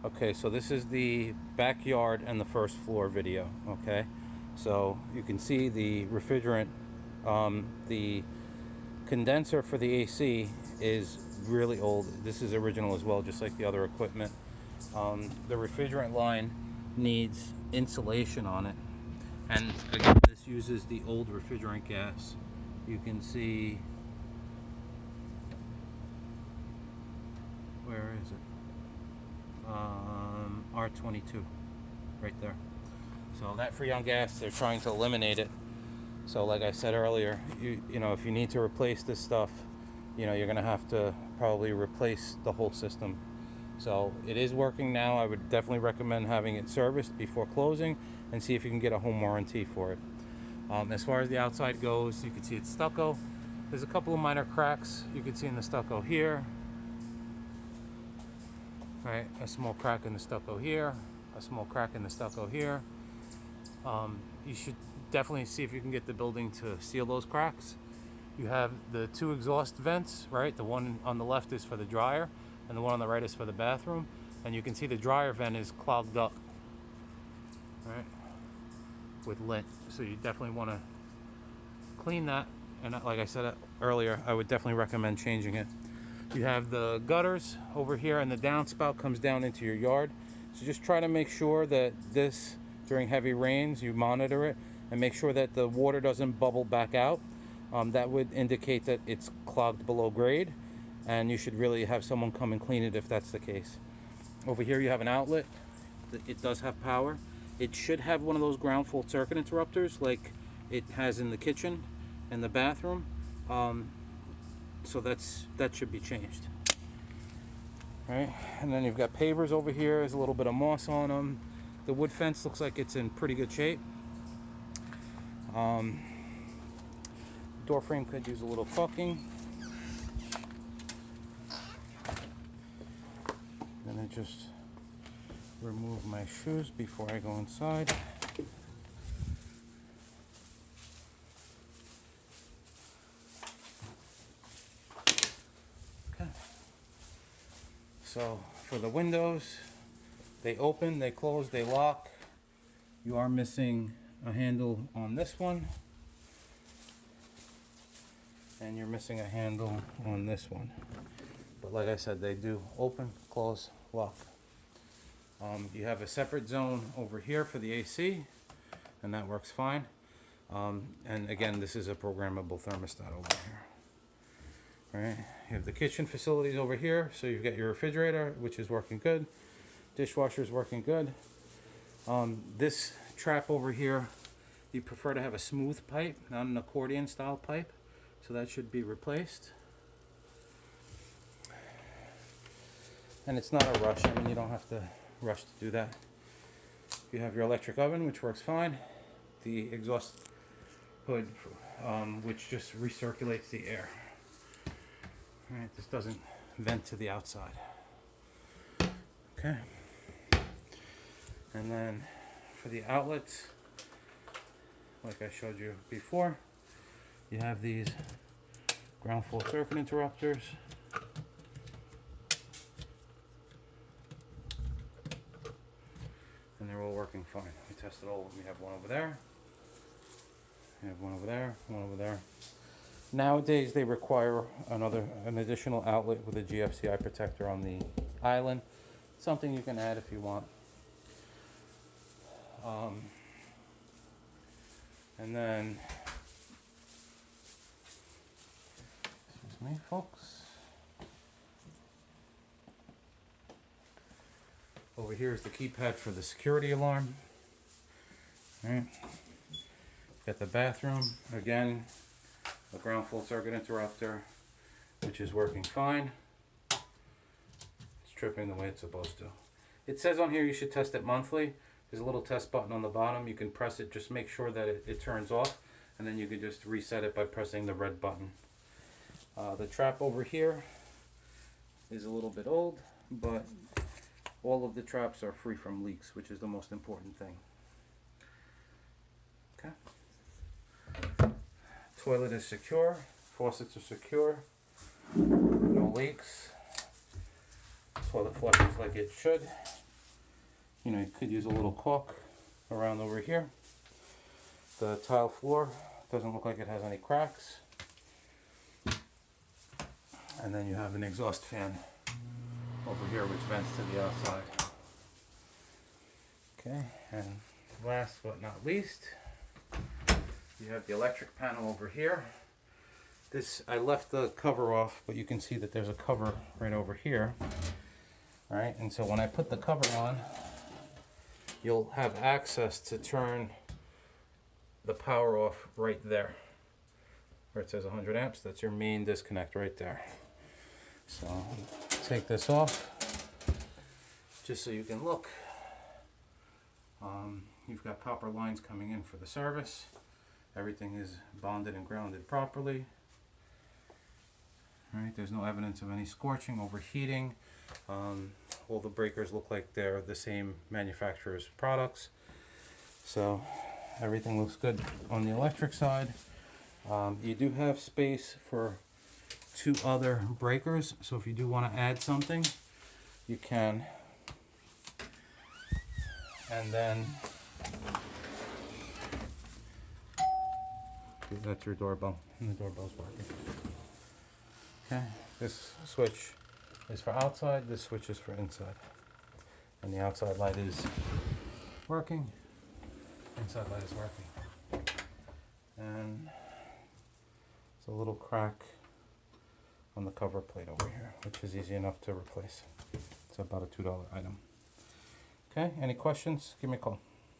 Okay, so this is the backyard and the first floor video. Okay, so you can see the refrigerant, the condenser for the AC is really old. This is original as well, just like the other equipment. The refrigerant line needs insulation on it, and again, this uses the old refrigerant gas. You can see, where is it? R22, right there. So that freon gas, they're trying to eliminate it. So like I said earlier, you know, if you need to replace this stuff, you know, you're gonna have to probably replace the whole system. So it is working now. I would definitely recommend having it serviced before closing and see if you can get a home warranty for it. As far as the outside goes, you can see it's stucco. There's a couple of minor cracks you can see in the stucco here. Right, a small crack in the stucco here, a small crack in the stucco here. You should definitely see if you can get the building to seal those cracks. You have the two exhaust vents, right? The one on the left is for the dryer, and the one on the right is for the bathroom. And you can see the dryer vent is clogged up, right, with lint. So you definitely want to clean that. And like I said earlier, I would definitely recommend changing it. You have the gutters over here, and the downspout comes down into your yard. So just try to make sure that this, during heavy rains, you monitor it and make sure that the water doesn't bubble back out. That would indicate that it's clogged below grade, and you should really have someone come and clean it if that's the case. Over here you have an outlet. It does have power. It should have one of those ground fault circuit interrupters like it has in the kitchen and the bathroom. So that should be changed. Right, and then you've got pavers over here. There's a little bit of moss on them. The wood fence looks like it's in pretty good shape. Door frame could use a little caulking. Then I just remove my shoes before I go inside. Okay. So for the windows, they open, they close, they lock. You are missing a handle on this one, and you're missing a handle on this one. But like I said, they do open, close, lock. You have a separate zone over here for the AC, and that works fine. And again, this is a programmable thermostat over here. All right, you have the kitchen facilities over here, so you've got your refrigerator, which is working good. Dishwasher is working good. This trap over here, you prefer to have a smooth pipe, not an accordion style pipe, so that should be replaced. And it's not a rush. I mean, you don't have to rush to do that. You have your electric oven, which works fine. The exhaust hood, which just recirculates the air. All right, this doesn't vent to the outside. Okay. And then for the outlets, like I showed you before, you have these ground fault circuit interrupters. And they're all working fine. We tested all. We have one over there. We have one over there. One over there. Nowadays, they require an additional outlet with a GFCI protector on the island. Something you can add if you want. And then, excuse me, folks. Over here is the keypad for the security alarm. All right. Got the bathroom again. A ground fault circuit interrupter, which is working fine. It's tripping the way it's supposed to. It says on here you should test it monthly. There's a little test button on the bottom. You can press it, just make sure that it turns off, and then you can just reset it by pressing the red button. The trap over here is a little bit old, but all of the traps are free from leaks, which is the most important thing. Okay. Toilet is secure, faucets are secure, no leaks. Toilet flushes like it should. You know, you could use a little caulk around over here. The tile floor doesn't look like it has any cracks. And then you have an exhaust fan over here which vents to the outside. Okay, and last but not least, you have the electric panel over here. This, I left the cover off, but you can see that there's a cover right over here. All right, and so when I put the cover on, you'll have access to turn the power off right there, where it says 100 amps. That's your main disconnect right there. So take this off, just so you can look. You've got copper lines coming in for the service. Everything is bonded and grounded properly. All right, there's no evidence of any scorching, overheating. All the breakers look like they're the same manufacturer's products. So everything looks good on the electric side. You do have space for 2 other breakers, so if you do want to add something, you can. And then that's your doorbell, and the doorbell's working. Okay, this switch is for outside, this switch is for inside. And the outside light is working, inside light is working. And it's a little crack on the cover plate over here, which is easy enough to replace. It's about a $2 item. Okay, any questions? Give me a call.